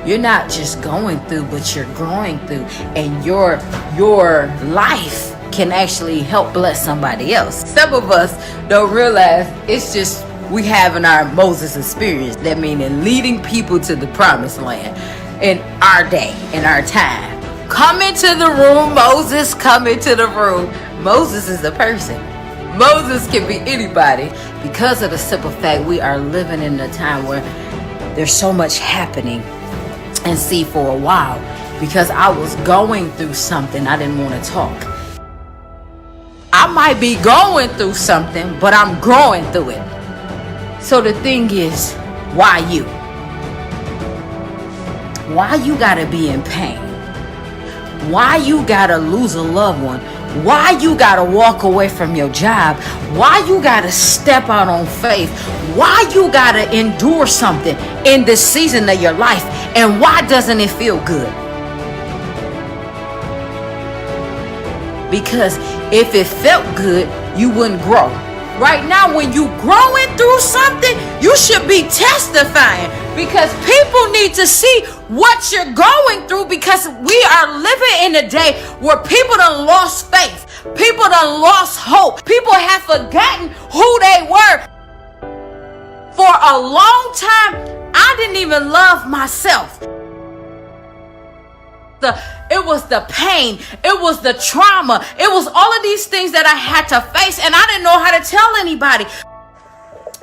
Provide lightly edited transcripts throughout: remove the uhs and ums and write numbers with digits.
you're not just going through, but you're growing through, and your life can actually help bless somebody else. Some of us don't realize it's just we having our Moses experience. That meaning leading people to the promised land in our day, in our time. Come into the room, Moses, come into the room. Moses is a person. Moses can be anybody, because of the simple fact we are living in a time where there's so much happening. And see, for a while, because I was going through something, I didn't want to talk. I might be going through something, but I'm growing through it. So the thing is, why you? Why you gotta be in pain? Why you gotta lose a loved one? Why you gotta walk away from your job? Why you gotta step out on faith? Why you gotta endure something in this season of your life? And why doesn't it feel good? Because if it felt good, you wouldn't grow. Right now, when you growing through something, you should be testifying, because people need to see what you're going through, because we are living in a day where people done lost faith. People done lost hope. People have forgotten who they were. For a long time, I didn't even love myself. It was the pain, it was the trauma, it was all of these things that I had to face, and I didn't know how to tell anybody.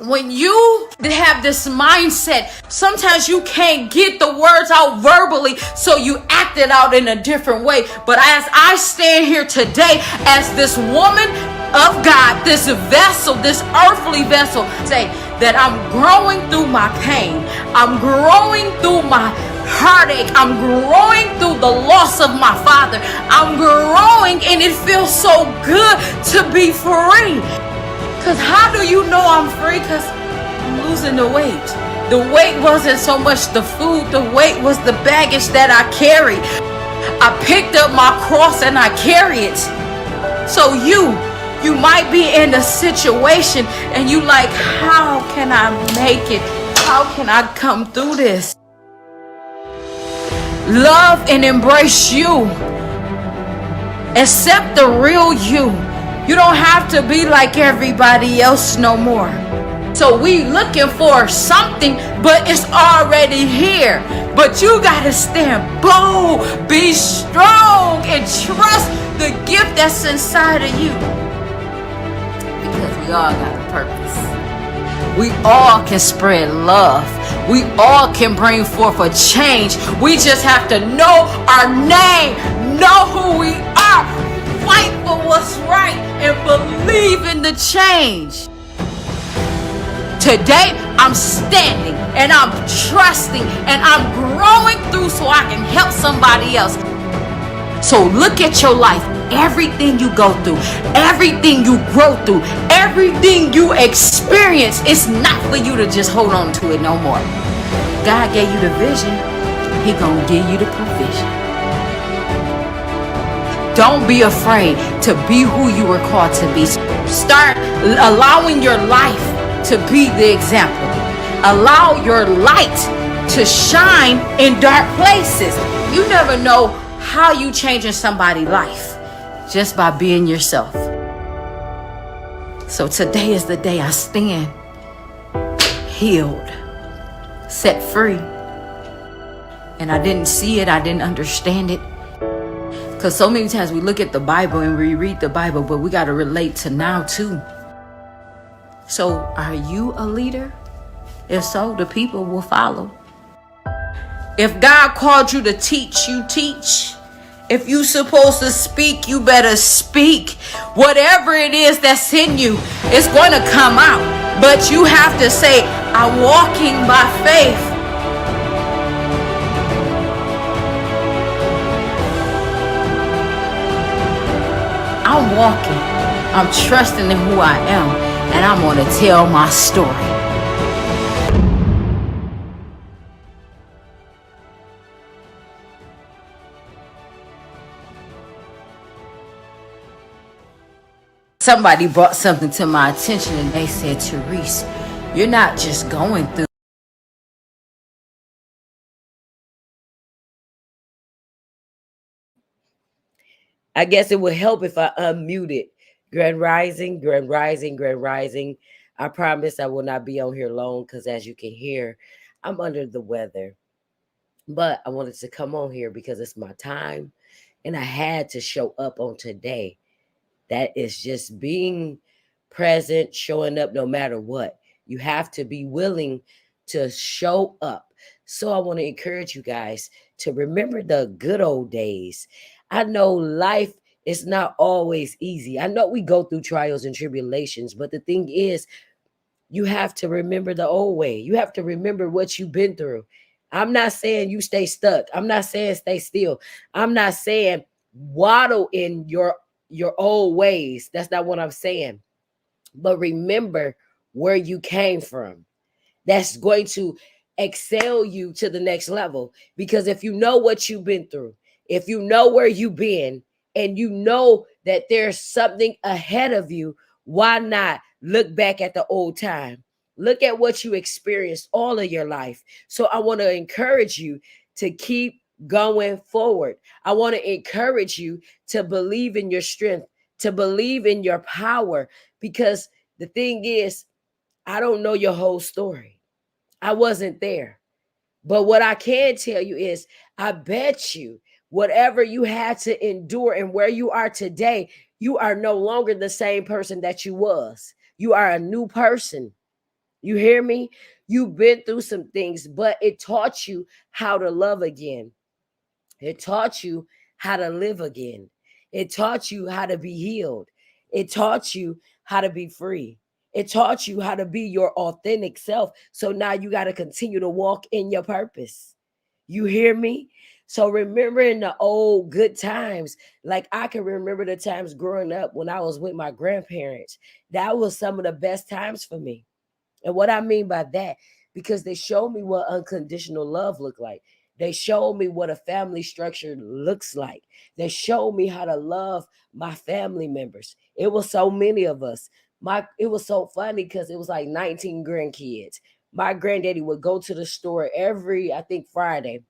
When you have this mindset, sometimes you can't get the words out verbally, so you act it out in a different way. But as I stand here today as this woman of God, this vessel, this earthly vessel, say that I'm growing through my pain, I'm growing through my heartache, I'm growing through the loss of my father, I'm growing, and it feels so good to be free. Because how do you know I'm free? Because I'm losing the weight. The weight wasn't so much the food, the weight was the baggage that I carried. I picked up my cross and I carry it. So you might be in a situation and you like, how can I make it? How can I come through this? Love and embrace you. Accept the real you. You don't have to be like everybody else no more. So we looking for something, but it's already here. But you gotta stand bold, be strong, and trust the gift that's inside of you. Because we all got a purpose. We all can spread love. We all can bring forth a change. We just have to know our name, know who we are, fight for what's right, and believe in the change. Today, I'm standing and I'm trusting and I'm growing through so I can help somebody else. So look at your life. Everything you go through, everything you grow through, everything you experience, it's not for you to just hold on to it no more. God gave you the vision. He gonna give you the provision. Don't be afraid to be who you were called to be. Start allowing your life to be the example. Allow your light to shine in dark places. You never know how you changing somebody's life just by being yourself. So today is the day I stand healed, set free. And I didn't see it, I didn't understand it. Because so many times we look at the Bible and we read the Bible, but we got to relate to now too. So are you a leader? If so, the people will follow. If God called you to teach, you teach. If you supposed to speak, you better speak. Whatever it is that's in you, it's going to come out. But you have to say, I'm walking by faith. I'm walking. I'm trusting in who I am. And I'm going to tell my story. Somebody brought something to my attention and they said, Therese, you're not just going through I guess it would help if I unmuted. Grand Rising, Grand Rising, Grand Rising. I promise I will not be on here long because, as you can hear, I'm under the weather. But I wanted to come on here because it's my time and I had to show up on today. That is just being present, showing up no matter what. You have to be willing to show up. So I want to encourage you guys to remember the good old days. I know life is not always easy. I know we go through trials and tribulations, but the thing is, you have to remember the old way. You have to remember what you've been through. I'm not saying you stay stuck. I'm not saying stay still. I'm not saying waddle in your old ways. That's not what I'm saying. But remember where you came from. That's going to excel you to the next level. Because if you know what you've been through, if you know where you've been, and you know that there's something ahead of you, why not look back at the old time? Look at what you experienced all of your life. So I want to encourage you to keep going forward. I want to encourage you to believe in your strength, to believe in your power, because the thing is, I don't know your whole story. I wasn't there. But what I can tell you is, I bet you whatever you had to endure and where you are today, you are no longer the same person that you was. You are a new person. You hear me? You've been through some things, but it taught you how to love again. It taught you how to live again. It taught you how to be healed. It taught you how to be free. It taught you how to be your authentic self. So now you got to continue to walk in your purpose. You hear me? So remembering the old good times, like I can remember the times growing up when I was with my grandparents. That was some of the best times for me. And what I mean by that, because they showed me what unconditional love looked like. They showed me what a family structure looks like. They showed me how to love my family members. It was so many of us. It was so funny because it was like 19 grandkids. My granddaddy would go to the store every, I think, Friday,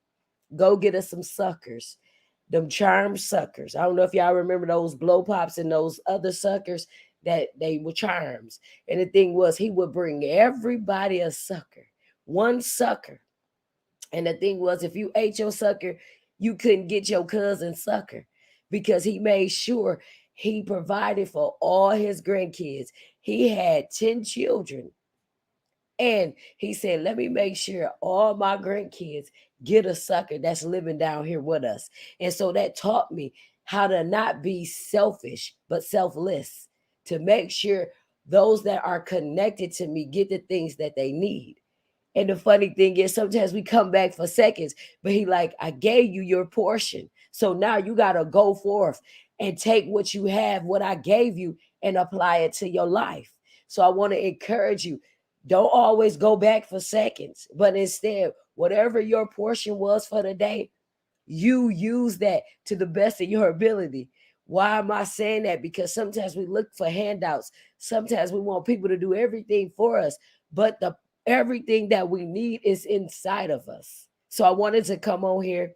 go get us some suckers, them charm suckers. I don't know if y'all remember those blow pops and those other suckers that they were charms. And the thing was, he would bring everybody a sucker, one sucker. And the thing was, if you ate your sucker, you couldn't get your cousin sucker, because he made sure he provided for all his grandkids. He had 10 children. And he said, let me make sure all my grandkids get a sucker that's living down here with us. And so that taught me how to not be selfish, but selfless, to make sure those that are connected to me get the things that they need. And the funny thing is, sometimes we come back for seconds, but he like, I gave you your portion. So now you got to go forth and take what you have, what I gave you, and apply it to your life. So I want to encourage you, don't always go back for seconds, but instead, whatever your portion was for the day, you use that to the best of your ability. Why am I saying that? Because sometimes we look for handouts. Sometimes we want people to do everything for us, but the everything that we need is inside of us. So I wanted to come on here.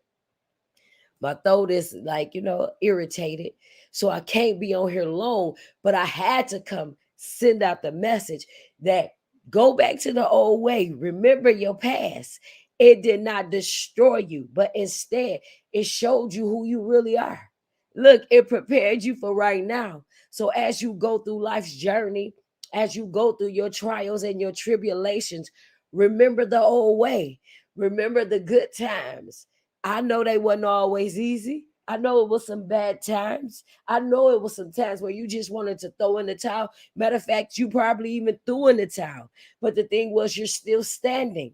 My throat is like, irritated. So I can't be on here long, but I had to come send out the message that go back to the old way. Remember your past. It did not destroy you, but instead it showed you who you really are. Look, it prepared you for right now. So as you go through life's journey, as you go through your trials and your tribulations, remember the old way. Remember the good times. I know they wasn't always easy. I know it was some bad times. I know it was some times where you just wanted to throw in the towel. Matter of fact, you probably even threw in the towel. But the thing was, you're still standing,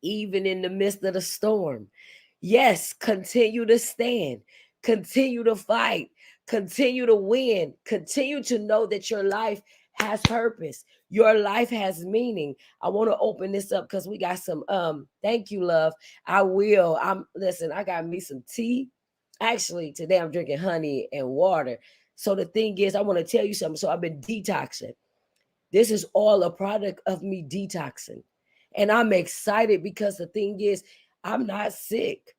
even in the midst of the storm. Yes, continue to stand, continue to fight, continue to win, continue to know that your life has purpose. Your life has meaning. I want to open this up because we got some thank you, love. I will. I got me some tea. Actually, today I'm drinking honey and water. So the thing is, I want to tell you something. So I've been detoxing. This is all a product of me detoxing. And I'm excited because the thing is, I'm not sick.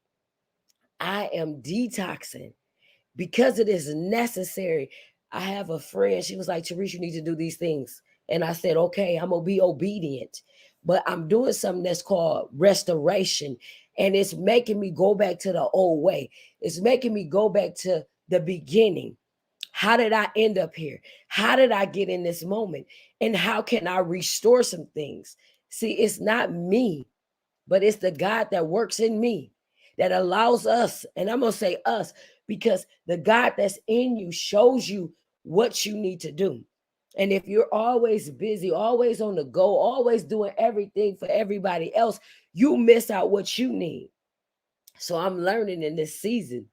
I am detoxing. because it is necessary. I have a friend, she was like, Teresa, you need to do these things. And I said, okay, I'm going to be obedient. But I'm doing something that's called restoration. And it's making me go back to the old way. It's making me go back to the beginning. How did I end up here? How did I get in this moment? And how can I restore some things? See, it's not me, but it's the God that works in me that allows us, and I'm going to say us, because the God that's in you shows you what you need to do. And if you're always busy, always on the go, always doing everything for everybody else, you miss out what you need. So I'm learning in this season,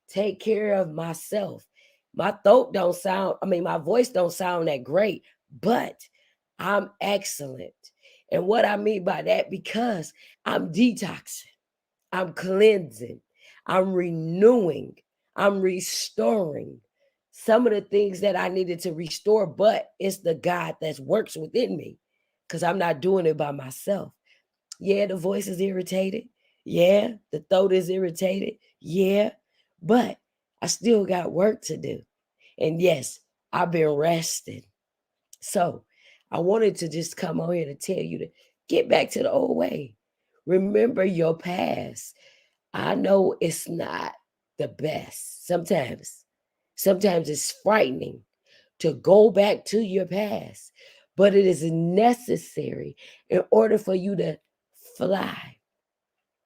take care of myself. My throat don't sound, my voice don't sound that great, but I'm excellent. And what I mean by that, because I'm detoxing, I'm cleansing, I'm renewing, I'm restoring some of the things that I needed to restore, but it's the God that works within me because I'm not doing it by myself. Yeah, the voice is irritated. Yeah, the throat is irritated. Yeah, but I still got work to do. And yes, I've been resting. So I wanted to just come on here to tell you to get back to the old way. Remember your past. I know it's not the best. Sometimes it's frightening to go back to your past, but it is necessary in order for you to fly,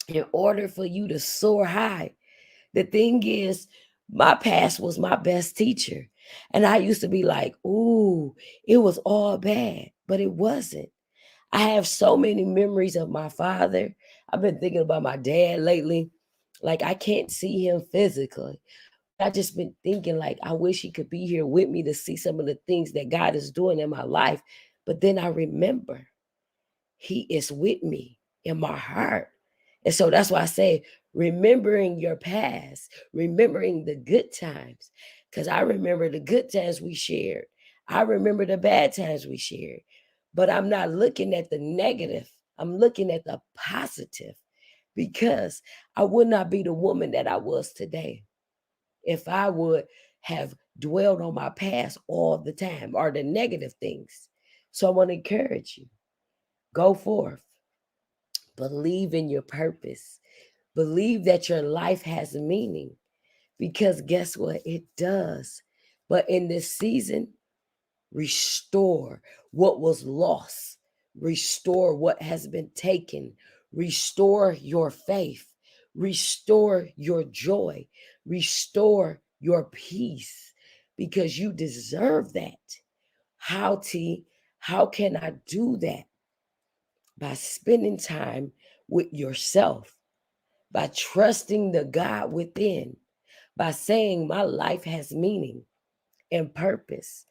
in order for you to soar high. The thing is, my past was my best teacher. And I used to be like, ooh, it was all bad, but it wasn't. I have so many memories of my father. I've been thinking about my dad lately. Like, I can't see him physically, but I just been thinking, like, I wish he could be here with me to see some of the things that God is doing in my life. But then I remember he is with me in my heart. And so that's why I say, remembering your past, remembering the good times, because I remember the good times we shared. I remember the bad times we shared, but I'm not looking at the negative. I'm looking at the positive because I would not be the woman that I was today if I would have dwelled on my past all the time or the negative things. So I want to encourage you, go forth. Believe in your purpose. Believe that your life has meaning because guess what? It does. But in this season, restore what was lost, restore what has been taken, restore your faith, restore your joy, restore your peace because you deserve that. How, T? How can I do that? By spending time with yourself, by trusting the God within, by saying my life has meaning and purpose,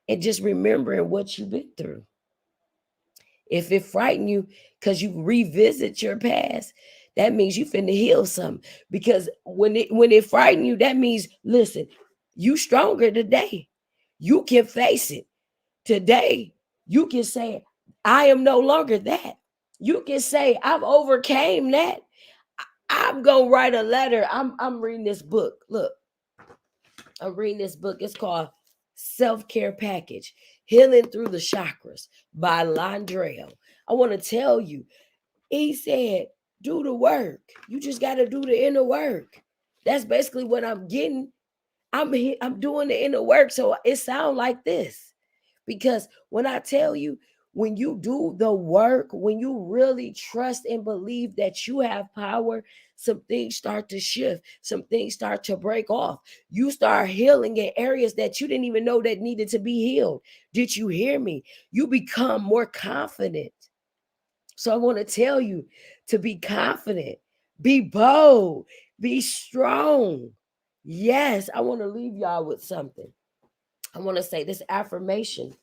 and just remembering what you've been through. If it frightened you because you revisit your past, that means you finna heal something. Because when it frightened you, that means, listen, you stronger today. You can face it. Today, you can say, I am no longer that. You can say, I've overcame that. I'm gonna write a letter. I'm reading this book. Look, I'm reading this book. It's called Self-Care Package: Healing Through the Chakras by Landrell. I want to tell you, he said, do the work. You just got to do the inner work. That's basically what I'm getting. I'm doing the inner work. So it sounds like this. Because when I tell you, when you do the work, when you really trust and believe that you have power, some things start to shift, some things start to break off. You start healing in areas that you didn't even know that needed to be healed. Did you hear me? You become more confident. So I want to tell you to be confident, be bold, be strong. Yes, I want to leave y'all with something. I want to say this affirmation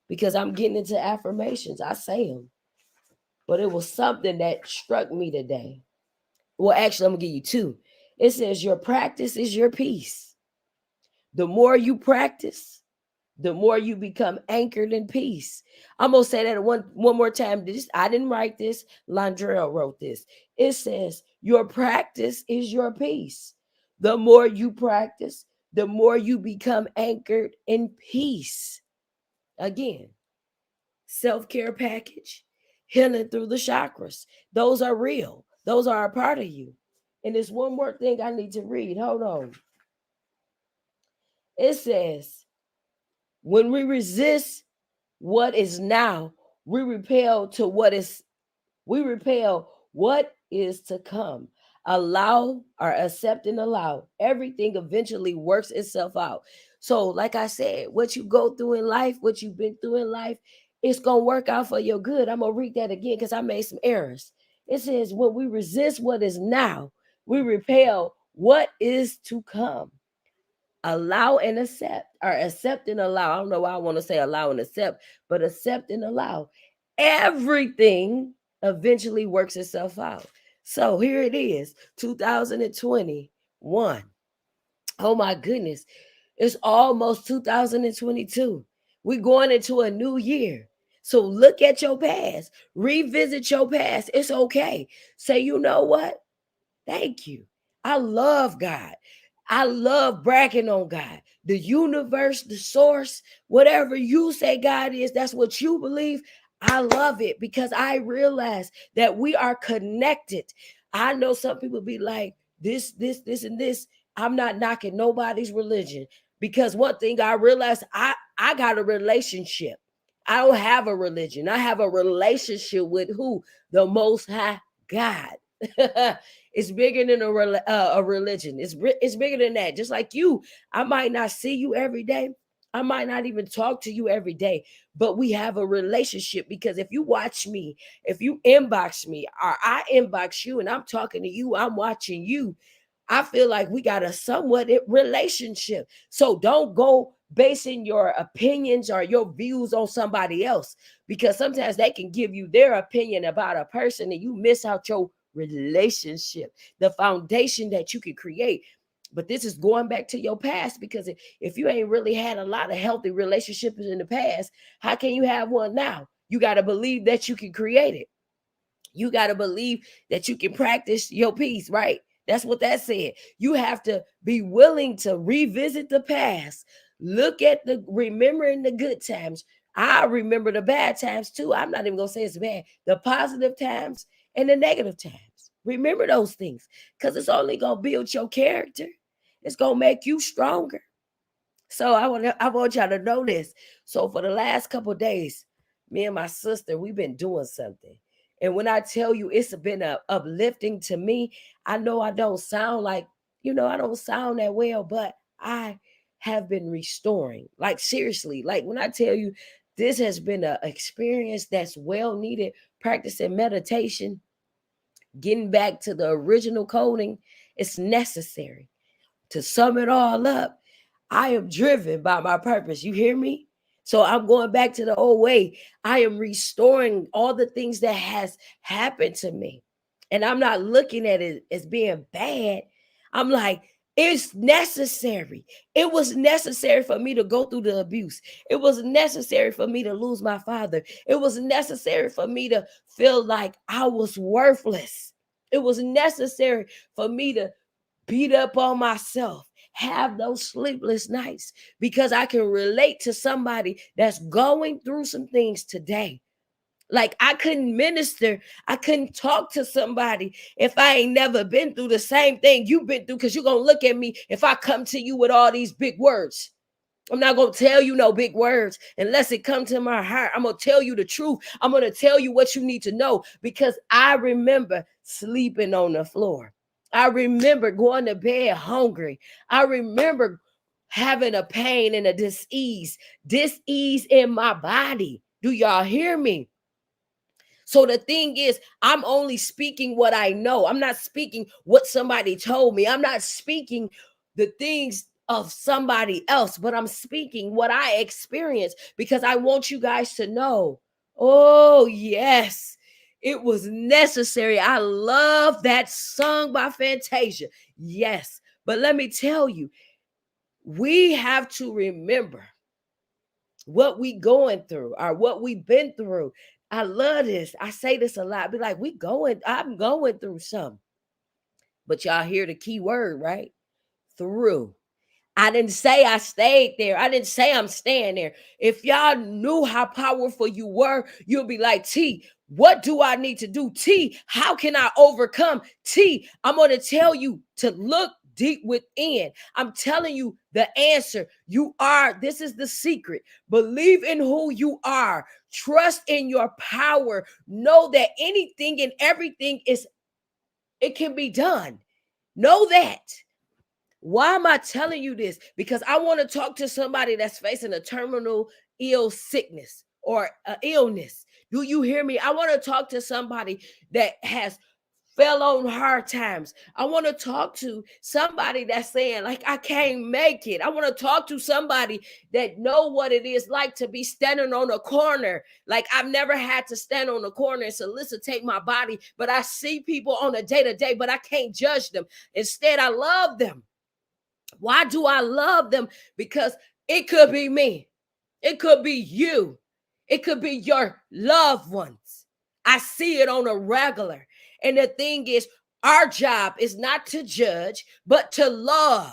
because I'm getting into affirmations. I say them, but it was something that struck me today. Well, actually, I'm going to give you two. It says, your practice is your peace. The more you practice, the more you become anchored in peace. I'm going to say that one more time. I didn't write this. Landrell wrote this. It says, your practice is your peace. The more you practice, the more you become anchored in peace. Again, self-care package, healing through the chakras. Those are real. Those are a part of you. And there's one more thing I need to read. Hold on. It says, when we resist what is now, we repel to what is to come. Allow or accept and allow. Everything eventually works itself out. So, like I said, what you go through in life, what you've been through in life, it's going to work out for your good. I'm going to read that again because I made some errors. It says, when we resist what is now, we repel what is to come. Allow and accept, or accept and allow. I don't know why I want to say allow and accept, but accept and allow. Everything eventually works itself out. So here it is, 2021. Oh my goodness. It's almost 2022. We're going into a new year. So look at your past, revisit your past. It's okay. Say, you know what? Thank you. I love God. I love bragging on God. The universe, the source, whatever you say God is, that's what you believe. I love it because I realize that we are connected. I know some people be like, this, and this. I'm not knocking nobody's religion because one thing I realized, I got a relationship. I don't have a religion. I have a relationship with who? The Most High God. It's bigger than a religion. It's bigger than that. Just like you, I might not see you every day. I might not even talk to you every day, but we have a relationship because if you watch me, if you inbox me, or I inbox you and I'm talking to you, I'm watching you, I feel like we got a somewhat relationship. So don't go basing your opinions or your views on somebody else because sometimes they can give you their opinion about a person and you miss out your relationship, the foundation that you can create. But this is going back to your past because if you ain't really had a lot of healthy relationships in the past, how can you have one now? You got to believe that you can create it. You got to believe that you can practice your peace, right? That's what that said. You have to be willing to revisit the past, look at remembering the good times. I remember the bad times too. I'm not even going to say it's bad. The positive times and the negative times. Remember those things because it's only going to build your character. It's going to make you stronger. So I want y'all to know this. So for the last couple of days, me and my sister, we've been doing something. And when I tell you it's been uplifting to me, I know I don't sound like, I don't sound that well, but I have been restoring. Like seriously, like when I tell you this has been an experience that's well needed, practicing meditation, getting back to the original coding, it's necessary. To sum it all up, I am driven by my purpose. You hear me? So I'm going back to the old way. I am restoring all the things that has happened to me. And I'm not looking at it as being bad. I'm like, it's necessary. It was necessary for me to go through the abuse. It was necessary for me to lose my father. It was necessary for me to feel like I was worthless. It was necessary for me to beat up on myself, have those sleepless nights because I can relate to somebody that's going through some things today. Like I couldn't minister, I couldn't talk to somebody if I ain't never been through the same thing you've been through because you're going to look at me if I come to you with all these big words. I'm not going to tell you no big words unless it comes to my heart. I'm going to tell you the truth. I'm going to tell you what you need to know because I remember sleeping on the floor. I remember going to bed hungry. I remember having a pain and a dis-ease in my body. Do y'all hear me? So the thing is, I'm only speaking what I know. I'm not speaking what somebody told me. I'm not speaking the things of somebody else, but I'm speaking what I experienced because I want you guys to know. Oh, yes, it was necessary. I love that song by Fantasia. Yes, but let me tell you, we have to remember what we going through or what we've been through. I love this. I say this a lot. Be like, I'm going through something. But y'all hear the key word, right? through. I didn't say I stayed there. I didn't say I'm staying there. If y'all knew how powerful you were, you'll be like, T, what do I need to do? T, how can I overcome? T, I'm going to tell you to look deep within. I'm telling you the answer. You are, this is the secret. Believe in who you are. Trust in your power. Know that anything and everything it can be done. Know that. Why am I telling you this? Because I want to talk to somebody that's facing a terminal ill sickness or illness. Do you hear me? I want to talk to somebody that has fell on hard times. I want to talk to somebody that's saying, like, I can't make it. I want to talk to somebody that know what it is like to be standing on a corner. Like, I've never had to stand on a corner and solicitate my body, but I see people on a day-to-day, but I can't judge them. Instead, I love them. Why do I love them? Because it could be me. It could be you. It could be your loved ones. I see it on a regular. And the thing is, our job is not to judge, but to love.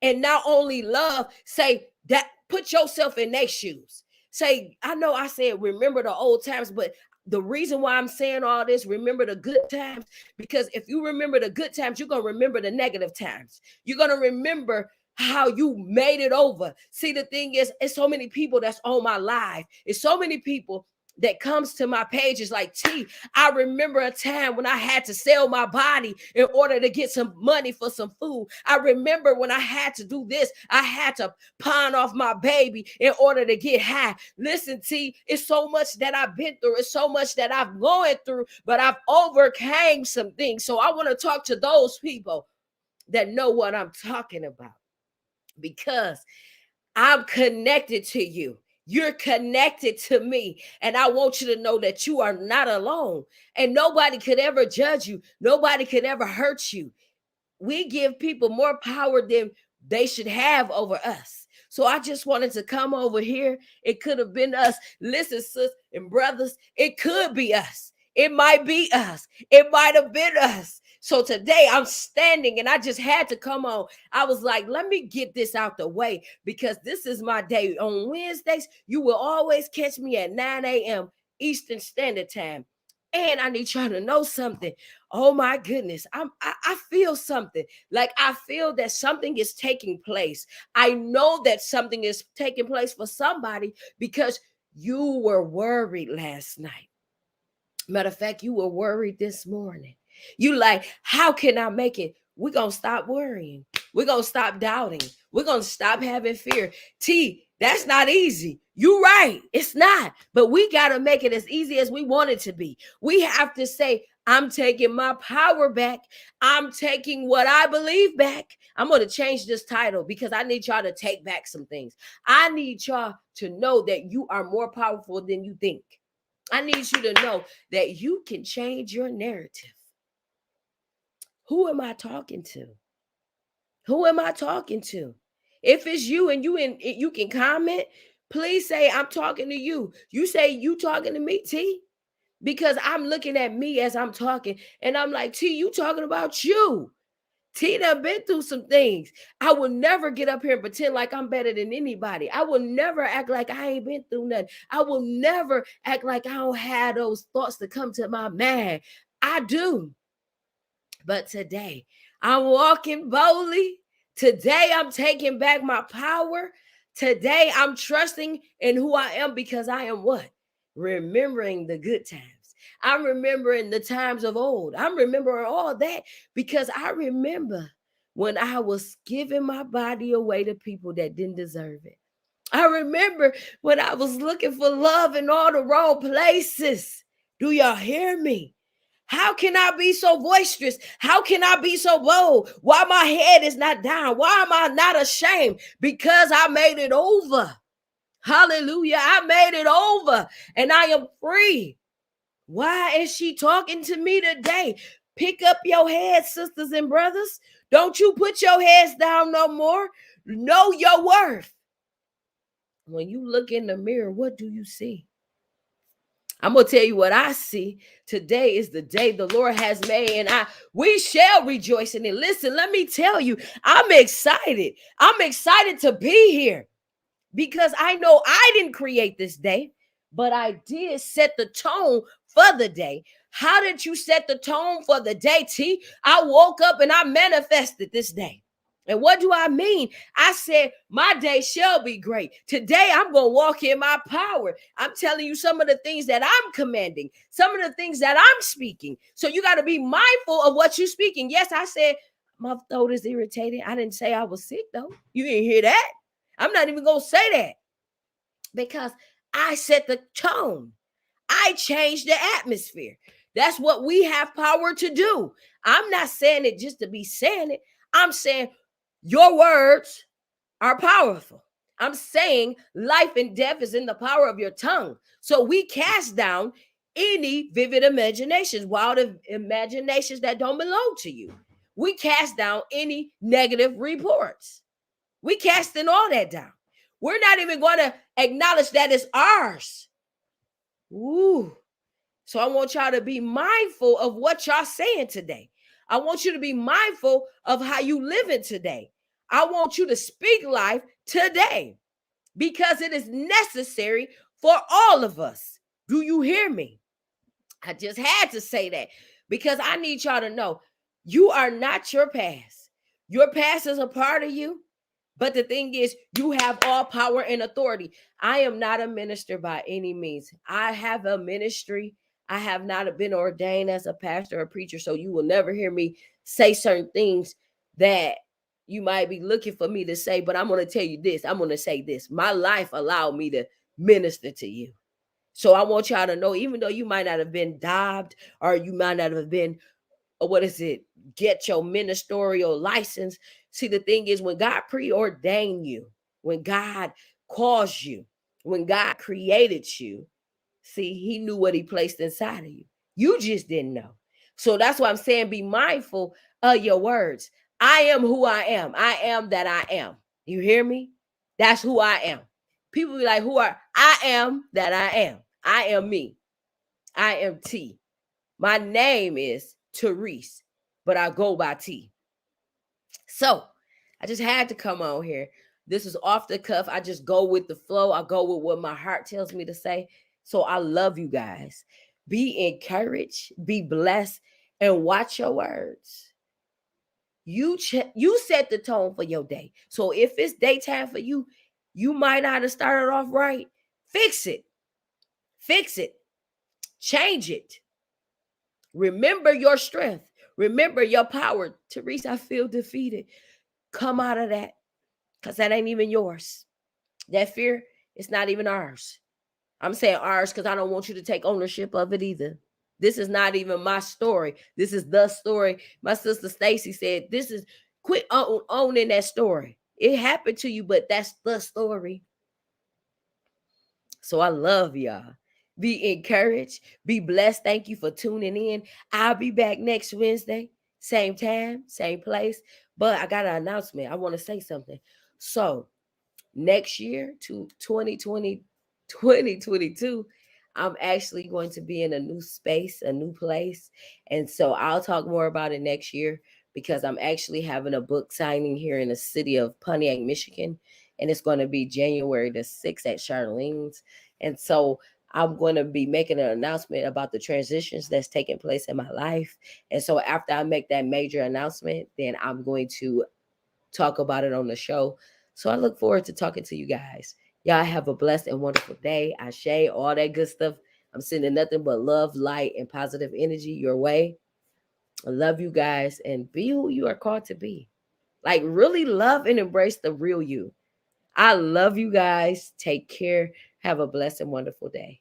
And not only love, say that, put yourself in their shoes. Say, I know I said, remember the old times, but the reason why I'm saying all this, remember the good times, because if you remember the good times, you're going to remember the negative times. You're going to remember how you made it over. See, the thing is, it's so many people that's on my live. It's so many people that comes to my pages like, T, I remember a time when I had to sell my body in order to get some money for some food. I remember when I had to do this. I had to pawn off my baby in order to get high. Listen, T, it's so much that I've been through. It's so much that I've gone through, but I've overcame some things. So I want to talk to those people that know what I'm talking about, because I'm connected to you. You're connected to me. And I want you to know that you are not alone. And nobody could ever judge you. Nobody could ever hurt you. We give people more power than they should have over us. So I just wanted to come over here. It could have been us. Listen, sis and brothers, it could be us. It might be us. It might have been us. So today I'm standing and I just had to come on. I was like, let me get this out the way, because this is my day. On Wednesdays, you will always catch me at 9 a.m. Eastern Standard Time. And I need y'all to know something. Oh my goodness. I feel something. Like, I feel that something is taking place. I know that something is taking place for somebody, because you were worried last night. Matter of fact, you were worried this morning. You like, how can I make it? We're going to stop worrying. We're going to stop doubting. We're going to stop having fear. T, that's not easy. You're right. It's not. But we got to make it as easy as we want it to be. We have to say, I'm taking my power back. I'm taking what I believe back. I'm going to change this title because I need y'all to take back some things. I need y'all to know that you are more powerful than you think. I need you to know that you can change your narrative. Who am I talking to? Who am I talking to? If it's you and you can comment, please say, I'm talking to you. You say, you talking to me, T? Because I'm looking at me as I'm talking, and I'm like, T, you talking about you. T done been through some things. I will never get up here and pretend like I'm better than anybody. I will never act like I ain't been through nothing. I will never act like I don't have those thoughts to come to my mind. I do. But today, I'm walking boldly. Today, I'm taking back my power. Today, I'm trusting in who I am, because I am what? Remembering the good times. I'm remembering the times of old. I'm remembering all that, because I remember when I was giving my body away to people that didn't deserve it. I remember when I was looking for love in all the wrong places. Do y'all hear me? How can I be so boisterous? How can I be so bold? Why my head is not down? Why am I not ashamed? Because I made it over. Hallelujah. I made it over and I am free. Why is she talking to me today? Pick up your head, sisters and brothers. Don't you put your heads down no more. Know your worth. When you look in the mirror, what do you see? I'm gonna tell you what I see. Today is the day the Lord has made, and we shall rejoice in it. Listen, let me tell you, I'm excited. I'm excited to be here because I know I didn't create this day, but I did set the tone for the day. How did you set the tone for the day, T? I woke up and I manifested this day. And what do I mean? I said, my day shall be great. Today, I'm going to walk in my power. I'm telling you some of the things that I'm commanding, some of the things that I'm speaking. So you got to be mindful of what you're speaking. Yes, I said, my throat is irritated. I didn't say I was sick, though. You didn't hear that. I'm not even going to say that because I set the tone. I changed the atmosphere. That's what we have power to do. I'm not saying it just to be saying it. I'm saying your words are powerful. I'm saying life and death is in the power of your tongue. So we cast down any vivid imaginations, wild imaginations that don't belong to you. We cast down any negative reports. We casting all that down. We're not even going to acknowledge that it's ours. Ooh. So I want y'all to be mindful of what y'all saying today. I want you to be mindful of how you living today. I want you to speak life today because it is necessary for all of us. Do you hear me? I just had to say that because I need y'all to know you are not your past. Your past is a part of you. But the thing is, you have all power and authority. I am not a minister by any means. I have a ministry. I have not been ordained as a pastor or preacher, so you will never hear me say certain things that you might be looking for me to say. But I'm going to tell you this. I'm going to say this. My life allowed me to minister to you. So I want y'all to know, even though you might not have been dobbed or you might not have been, get your ministerial license. See, the thing is, when God preordained you, when God caused you, when God created you, see, he knew what he placed inside of you. You just didn't know. So that's why I'm saying be mindful of your words. I am who I am. I am that I am. You hear me? That's who I am. People be like, I am that I am. I am me. I am T. My name is Therese, but I go by T. So I just had to come on here. This is off the cuff. I just go with the flow. I go with what my heart tells me to say. So I love you guys. Be encouraged, be blessed, and watch your words. You set the tone for your day. So if it's daytime for you, you might not have started off right. Fix it. Fix it. Change it. Remember your strength. Remember your power. Therese, I feel defeated. Come out of that because that ain't even yours. That fear, it's not even ours. I'm saying ours because I don't want you to take ownership of it either. This is not even my story. This is the story. My sister Stacy said, quit owning that story. It happened to you, but that's the story. So I love y'all. Be encouraged. Be blessed. Thank you for tuning in. I'll be back next Wednesday. Same time, same place. But I got an announcement. I want to say something. So next year to 2022, I'm actually going to be in a new space, a new place. And so I'll talk more about it next year because I'm actually having a book signing here in the city of Pontiac, Michigan. And it's going to be January the 6th at Charlene's. And so I'm going to be making an announcement about the transitions that's taking place in my life. And so after I make that major announcement, then I'm going to talk about it on the show. So I look forward to talking to you guys. Y'all have a blessed and wonderful day. Ashe, all that good stuff. I'm sending nothing but love, light, and positive energy your way. I love you guys and be who you are called to be. Like really love and embrace the real you. I love you guys. Take care. Have a blessed and wonderful day.